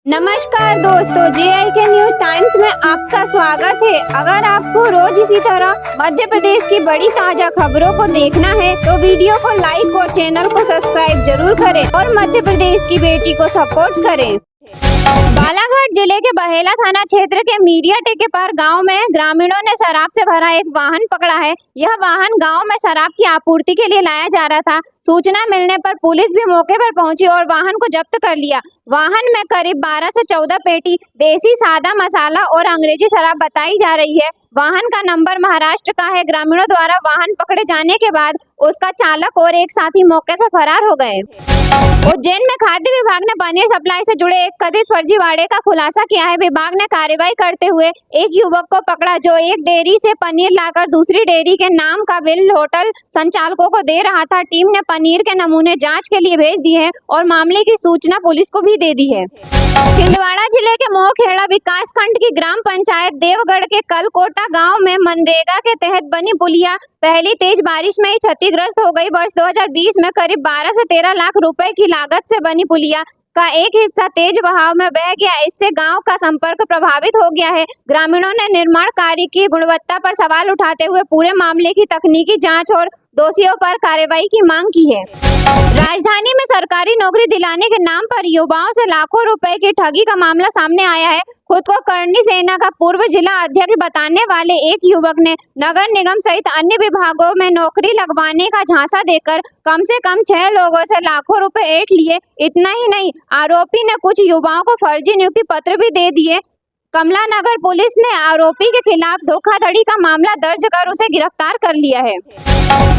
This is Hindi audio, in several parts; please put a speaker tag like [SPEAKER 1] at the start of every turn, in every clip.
[SPEAKER 1] नमस्कार दोस्तों, JIK न्यूज टाइम्स में आपका स्वागत है। अगर आपको रोज इसी तरह मध्य प्रदेश की बड़ी ताजा खबरों को देखना है तो वीडियो को लाइक और चैनल को सब्सक्राइब जरूर करें और मध्य प्रदेश की बेटी को सपोर्ट करें। बालाघाट जिले के बहेला थाना क्षेत्र के मीरियाटे के पार गांव में ग्रामीणों ने शराब से भरा एक वाहन पकड़ा है। यह वाहन गांव में शराब की आपूर्ति के लिए लाया जा रहा था। सूचना मिलने पर पुलिस भी मौके पर पहुंची और वाहन को जब्त कर लिया। वाहन में करीब 12 से 14 पेटी देसी सादा मसाला और अंग्रेजी शराब बताई जा रही है। वाहन का नंबर महाराष्ट्र का है। ग्रामीणों द्वारा वाहन पकड़े जाने के बाद उसका चालक और एक साथी मौके से फरार हो गए। उज्जैन में खाद्य विभाग ने पनीर सप्लाई से जुड़े एक कथित फर्जीवाड़े का खुलासा किया है। विभाग ने कार्रवाई करते हुए एक युवक को पकड़ा जो एक डेयरी से पनीर लाकर दूसरी डेयरी के नाम का बिल होटल संचालकों को दे रहा था। टीम ने पनीर के नमूने जांच के लिए भेज दिए हैं और मामले की सूचना पुलिस को भी दे दी है। छिंदवाड़ा जिले के मोहखेड़ा विकास खंड की ग्राम पंचायत देवगढ़ के कलकोटा गांव में मनरेगा के तहत बनी पुलिया पहली तेज बारिश में ही क्षतिग्रस्त हो गई। वर्ष 2020 में करीब 12 से 13 लाख रुपए की लागत से बनी पुलिया का एक हिस्सा तेज बहाव में बह गया। इससे गांव का संपर्क प्रभावित हो गया है। ग्रामीणों ने निर्माण कार्य की गुणवत्ता पर सवाल उठाते हुए पूरे मामले की तकनीकी जांच और दोषियों पर कार्रवाई की मांग की है। राजधानी में सरकारी नौकरी दिलाने के नाम पर युवाओं से लाखों रुपए की ठगी का मामला सामने आया है। खुद को करनी सेना का पूर्व जिला अध्यक्ष बताने वाले एक युवक ने नगर निगम सहित अन्य विभागों में नौकरी लगवाने का झांसा देकर कम से कम 6 लोगों से लाखों रुपए ऐंठ लिए। इतना ही नहीं, आरोपी ने कुछ युवाओं को फर्जी नियुक्ति पत्र भी दे दिए। कमला नगर पुलिस ने आरोपी के खिलाफ धोखाधड़ी का मामला दर्ज कर उसे गिरफ्तार कर लिया है।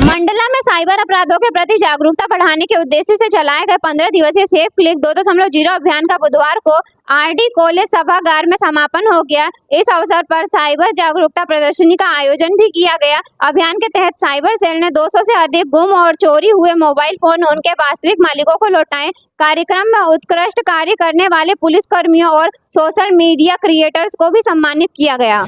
[SPEAKER 1] मंडला में साइबर अपराधों के प्रति जागरूकता बढ़ाने के उद्देश्य से चलाए गए 15 दिवसीय सेफ क्लिक 2.0 अभियान का बुधवार को RD कॉलेज सभागार में समापन हो गया। इस अवसर पर साइबर जागरूकता प्रदर्शनी का आयोजन भी किया गया। अभियान के तहत साइबर सेल ने 200 से अधिक गुम और चोरी हुए मोबाइल फोन उनके वास्तविक मालिकों को लौटाए। कार्यक्रम में उत्कृष्ट कार्य करने वाले पुलिस कर्मियों और सोशल मीडिया क्रिएटर्स को भी सम्मानित किया गया।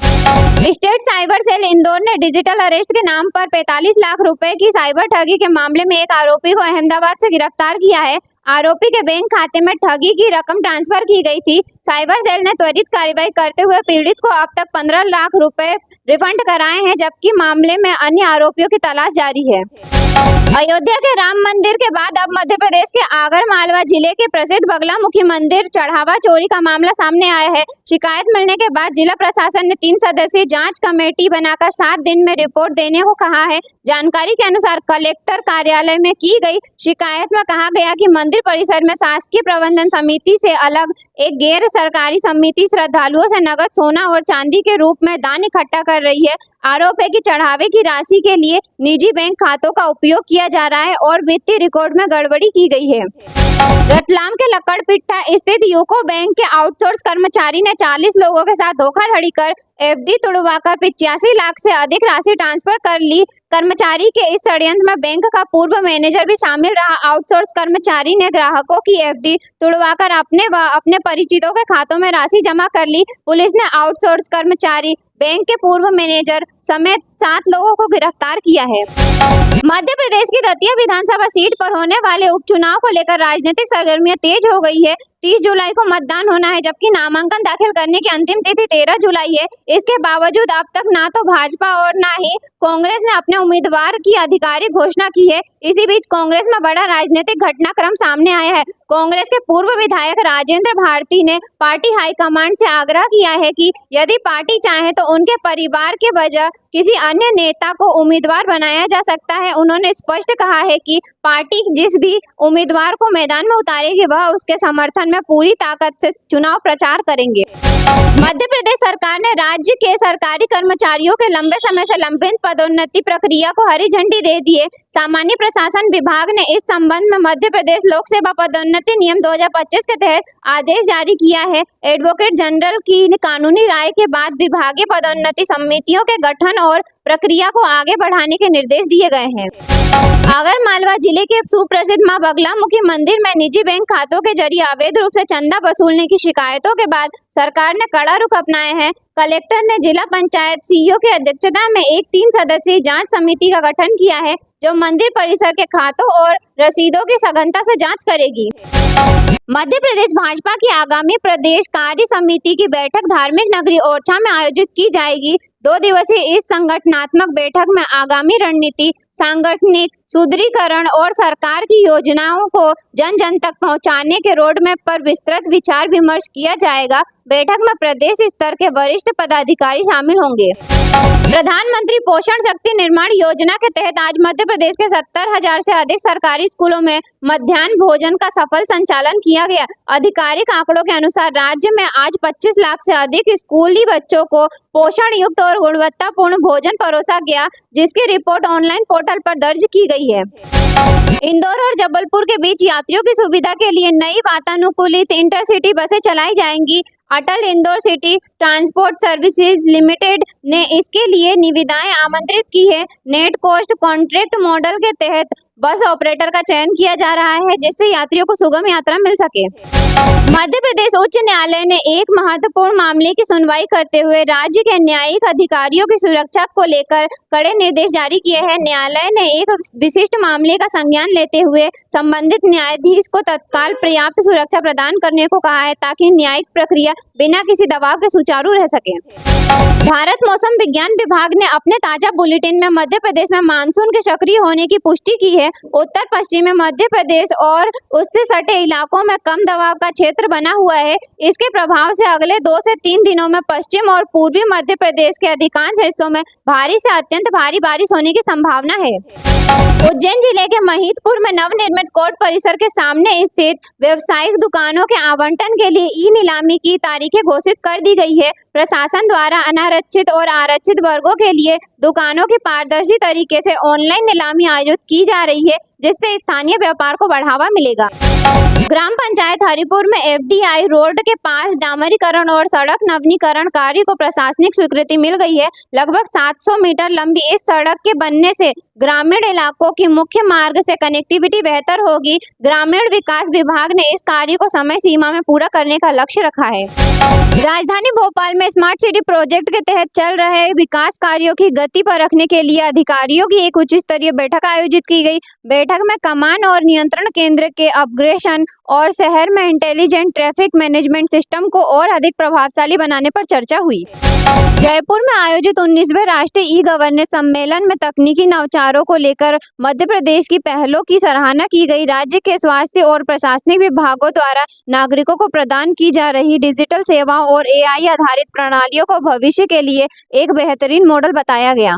[SPEAKER 1] स्टेट साइबर सेल इंदौर ने डिजिटल अरेस्ट के नाम पर 45 लाख रुपए की साइबर ठगी के मामले में एक आरोपी को अहमदाबाद से गिरफ्तार किया है। आरोपी के बैंक खाते में ठगी की रकम ट्रांसफर की गई थी। साइबर सेल ने त्वरित कार्रवाई करते हुए पीड़ित को अब तक 15 लाख रुपए रिफंड कराए हैं, जबकि मामले में अन्य आरोपियों की तलाश जारी है। अयोध्या के राम मंदिर के बाद अब मध्य प्रदेश के आगर मालवा जिले के प्रसिद्ध बगलामुखी मंदिर चढ़ावा चोरी का मामला सामने आया है। शिकायत मिलने के बाद जिला प्रशासन ने 3 सदस्यीय जांच कमेटी बनाकर 7 दिन में रिपोर्ट देने को कहा है। जानकारी के अनुसार कलेक्टर कार्यालय में की गई शिकायत में कहा गया कि मंदिर परिसर में शासकीय प्रबंधन समिति से अलग एक गैर सरकारी समिति श्रद्धालुओं से नगद सोना और चांदी के रूप में दान इकट्ठा कर रही है। आरोप है कि चढ़ावे की राशि के लिए निजी बैंक खातों का उपयोग किया जा रहा है और वित्तीय रिकॉर्ड में गड़बड़ी की गई है। रतलाम के लक्कड़पिट्टा स्थित यूको बैंक के आउटसोर्स कर्मचारी ने 40 लोगों के साथ धोखाधड़ी कर FD तुड़वाकर 85 लाख से अधिक राशि ट्रांसफर कर ली। कर्मचारी के इस षड्यंत्र में बैंक का पूर्व मैनेजर भी शामिल रहा। आउटसोर्स कर्मचारी ने ग्राहकों की FD तुड़वाकर अपने व अपने परिचितों के खातों में राशि जमा कर ली। पुलिस ने आउटसोर्स कर्मचारी, बैंक के पूर्व मैनेजर समेत 7 लोगों को गिरफ्तार किया है। मध्य प्रदेश की दतिया विधानसभा सीट पर होने वाले उपचुनाव को लेकर राजनीतिक सरगर्मियां तेज हो गई है। 30 जुलाई को मतदान होना है, जबकि नामांकन दाखिल करने की अंतिम तिथि 13 जुलाई है। इसके बावजूद अब तक ना तो भाजपा और ना ही कांग्रेस ने अपने उम्मीदवार की आधिकारिक घोषणा की है। इसी बीच कांग्रेस में बड़ा राजनीतिक घटनाक्रम सामने आया है। कांग्रेस के पूर्व विधायक राजेंद्र भारती ने पार्टी हाईकमांड से आग्रह किया है कि यदि पार्टी चाहे तो उनके परिवार के बजाय किसी अन्य नेता को उम्मीदवार बनाया जा सकता है। उन्होंने स्पष्ट कहा है कि पार्टी जिस भी उम्मीदवार को मैदान में उतारेगी वह उसके समर्थन में पूरी ताकत से चुनाव प्रचार करेंगे। मध्य प्रदेश सरकार ने राज्य के सरकारी कर्मचारियों के लंबे समय से लंबित पदोन्नति प्रक्रिया को हरी झंडी दे दी है। सामान्य प्रशासन विभाग ने इस संबंध में मध्य प्रदेश लोक सेवा पदोन्नति नियम 2025 के तहत आदेश जारी किया है। एडवोकेट जनरल की कानूनी राय के बाद विभागीय पदोन्नति समितियों के गठन और प्रक्रिया को आगे बढ़ाने के निर्देश दिए गए हैं। आगर मालवा जिले के सुप्रसिद्ध मां बगलामुखी मंदिर में निजी बैंक खातों के जरिए अवैध रूप से चंदा वसूलने की शिकायतों के बाद सरकार ने कड़ा रुख अपनाया है। कलेक्टर ने जिला पंचायत CEO की अध्यक्षता में एक 3 सदस्यीय जांच समिति का गठन किया है। जो मंदिर परिसर के खातों और रसीदों की सघनता से जांच करेगी। मध्य प्रदेश भाजपा की आगामी प्रदेश कार्य समिति की बैठक धार्मिक नगरी ओरछा में आयोजित की जाएगी। 2 दिवसीय इस संगठनात्मक बैठक में आगामी रणनीति, सांगठनिक सुदृढ़ीकरण और सरकार की योजनाओं को जन जन तक पहुंचाने के रोडमैप पर विस्तृत विचार विमर्श किया जाएगा। बैठक में प्रदेश स्तर के वरिष्ठ पदाधिकारी शामिल होंगे। प्रधानमंत्री पोषण शक्ति निर्माण योजना के तहत आज मध्य प्रदेश के 70,000 से अधिक सरकारी स्कूलों में मध्याह्न भोजन का सफल संचालन किया गया। आधिकारिक आंकड़ों के अनुसार राज्य में आज 25 लाख से अधिक स्कूली बच्चों को पोषण युक्त और गुणवत्तापूर्ण भोजन परोसा गया, जिसकी रिपोर्ट ऑनलाइन पोर्टल पर दर्ज की गई है। इंदौर और जबलपुर के बीच यात्रियों की सुविधा के लिए नई वातानुकूलित इंटरसिटी बसें चलाई जाएंगी। Atal Indore city transport services limited ने इसके लिए निविदाएं आमंत्रित की है। नेट कॉस्ट कॉन्ट्रैक्ट मॉडल के तहत बस ऑपरेटर का चयन किया जा रहा है, जिससे यात्रियों को सुगम यात्रा मिल सके। मध्य प्रदेश उच्च न्यायालय ने एक महत्वपूर्ण मामले की सुनवाई करते हुए राज्य के न्यायिक अधिकारियों की सुरक्षा को लेकर कड़े निर्देश जारी किए हैं। न्यायालय ने एक विशिष्ट मामले का संज्ञान लेते हुए संबंधित न्यायाधीश को तत्काल पर्याप्त सुरक्षा प्रदान करने को कहा है, ताकि न्यायिक प्रक्रिया बिना किसी दबाव के सुचारू रह सके। भारत मौसम विज्ञान विभाग ने अपने ताजा बुलेटिन में मध्य प्रदेश में मानसून के सक्रिय होने की पुष्टि की है। उत्तर पश्चिमी मध्य प्रदेश और उससे सटे इलाकों में कम दबाव का क्षेत्र बना हुआ है। इसके प्रभाव से अगले 2 से 3 दिनों में पश्चिम और पूर्वी मध्य प्रदेश के अधिकांश हिस्सों में भारी से अत्यंत भारी बारिश होने की संभावना है। उज्जैन जिले के महिदपुर में नवनिर्मित कोर्ट परिसर के सामने स्थित व्यावसायिक दुकानों के आवंटन के लिए ई नीलामी की तारीखें घोषित कर दी गई है। प्रशासन द्वारा अनारक्षित और आरक्षित वर्गों के लिए दुकानों की पारदर्शी तरीके से ऑनलाइन नीलामी आयोजित की जा रही है, जिससे स्थानीय व्यापार को बढ़ावा मिलेगा। ग्राम पंचायत हरिपुर में FDI रोड के पास डामरीकरण और सड़क नवीनीकरण कार्य को प्रशासनिक स्वीकृति मिल गई है। लगभग 700 मीटर लंबी इस सड़क के बनने से ग्रामीण इलाकों की मुख्य मार्ग से कनेक्टिविटी बेहतर होगी। ग्रामीण विकास विभाग ने इस कार्य को समय सीमा में पूरा करने का लक्ष्य रखा है। राजधानी भोपाल में स्मार्ट सिटी प्रोजेक्ट के तहत चल रहे विकास कार्यों की गति पर रखने के लिए अधिकारियों की एक उच्च स्तरीय बैठक आयोजित की गई। बैठक में कमान और नियंत्रण केंद्र के अपग्रेडेशन और शहर में इंटेलिजेंट ट्रैफिक मैनेजमेंट सिस्टम को और अधिक प्रभावशाली बनाने पर चर्चा हुई। जयपुर में आयोजित 19वें राष्ट्रीय ई गवर्नेंस सम्मेलन में तकनीकी नवाचारों को लेकर मध्य प्रदेश की पहलों की सराहना की गई। राज्य के स्वास्थ्य और प्रशासनिक विभागों द्वारा नागरिकों को प्रदान की जा रही डिजिटल सेवाओं और AI आधारित प्रणालियों को भविष्य के लिए एक बेहतरीन मॉडल बताया गया।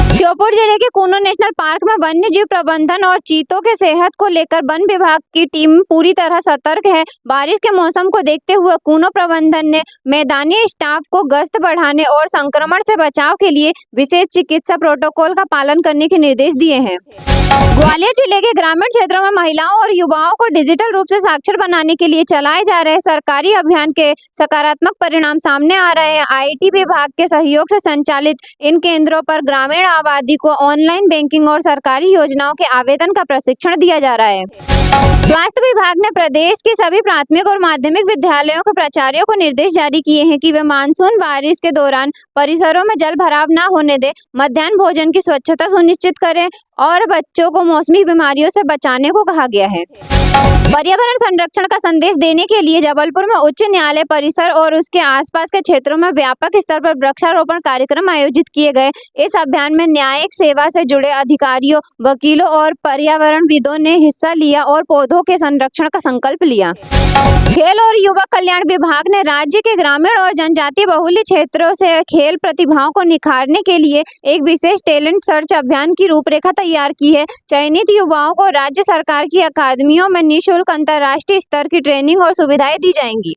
[SPEAKER 1] श्योपुर जिले के कूनो नेशनल पार्क में वन्य जीव प्रबंधन और चीतों के सेहत को लेकर वन विभाग की टीम पूरी तरह सतर्क है। बारिश के मौसम को देखते हुए कूनो प्रबंधन ने मैदानी स्टाफ को गश्त बढ़ाने और संक्रमण से बचाव के लिए विशेष चिकित्सा प्रोटोकॉल का पालन करने के निर्देश दिए हैं। ग्वालियर जिले के ग्रामीण क्षेत्रों में महिलाओं और युवाओं को डिजिटल रूप से साक्षर बनाने के लिए चलाए जा रहे सरकारी अभियान के सकारात्मक परिणाम सामने आ रहे हैं। IT विभाग के सहयोग से संचालित इन केंद्रों पर ग्रामीण आबादी को ऑनलाइन बैंकिंग और सरकारी योजनाओं के आवेदन का प्रशिक्षण दिया जा रहा है। स्वास्थ्य विभाग ने प्रदेश के सभी प्राथमिक और माध्यमिक विद्यालयों के प्राचार्यों को निर्देश जारी किए हैं कि वे मानसून बारिश के दौरान परिसरों में जल भराव न होने दें, मध्याह्न भोजन की स्वच्छता सुनिश्चित करें और बच्चों को मौसमी बीमारियों से बचाने को कहा गया है। पर्यावरण संरक्षण का संदेश देने के लिए जबलपुर में उच्च न्यायालय परिसर और उसके आसपास के क्षेत्रों में व्यापक स्तर पर वृक्षारोपण कार्यक्रम आयोजित किए गए। इस अभियान में न्यायिक सेवा से जुड़े अधिकारियों, वकीलों और पर्यावरणविदों ने हिस्सा लिया और पौधों के संरक्षण का संकल्प लिया। खेल और युवा कल्याण विभाग ने राज्य के ग्रामीण और जनजातीय बहुल्य क्षेत्रों से खेल प्रतिभाओं को निखारने के लिए एक विशेष टैलेंट सर्च अभियान की रूपरेखा तैयार की है। चयनित युवाओं को राज्य सरकार की अकादमियों में निःशुल्क अंतर्राष्ट्रीय स्तर की ट्रेनिंग और सुविधाएं दी जाएंगी।